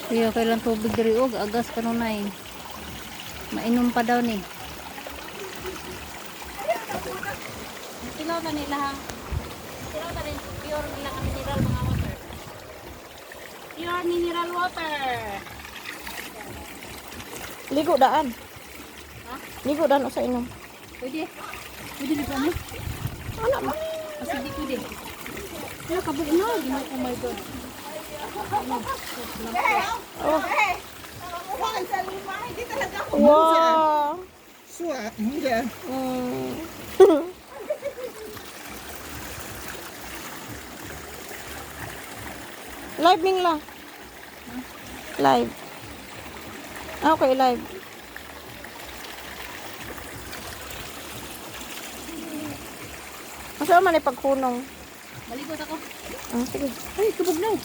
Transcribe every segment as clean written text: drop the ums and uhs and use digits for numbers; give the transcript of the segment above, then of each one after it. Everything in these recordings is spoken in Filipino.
Kaya kailan tubig diri og agas kanunay. Mainom pa daw ni. Tilaw ta nila ha. Tilaw ta rin pure nila ka mineral mga water. Pure mineral water. Ligo daan. Ha? Ligo daan o sa inom. Pwede. Pwede di kami. Ano mo? Kasi di pwede. Kaya kabog na. Oh my God. Oh. Sa lima, hindi talaga ako. Wow. Suwa, hindi. Mm. Live ning la. Live. Ah, okay, live. Masa man ay pagkunong. Maligot ako. Ah, sige. Ay, kabog na.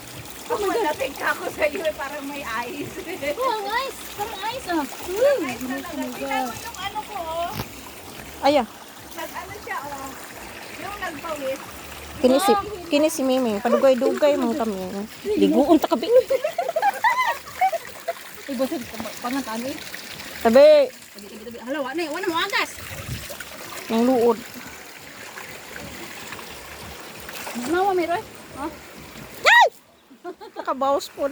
Oh my God. Ka ako sa iyo, parang may ice. Oh, ang ice. Parang ice ah. Ice talaga. Tingnan mo yung ano ko, oh. Aya. Nag-ano siya, oh. Yung nagpawis. Kini si Mimi. Padugay-dugay man kami. Liguon ta kabi. Ay, basta pangatani. Tabi. Tabi. Hala, wala mo agas. Yang luod. Nawa meron. Ha? Ay! Nakabawas po.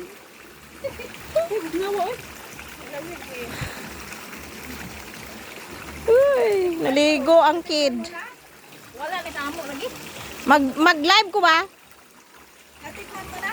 Nawa eh. Uy, naligo ang kid. Wala kita amo lagi. Mag-live ko ba? Natikman mo na?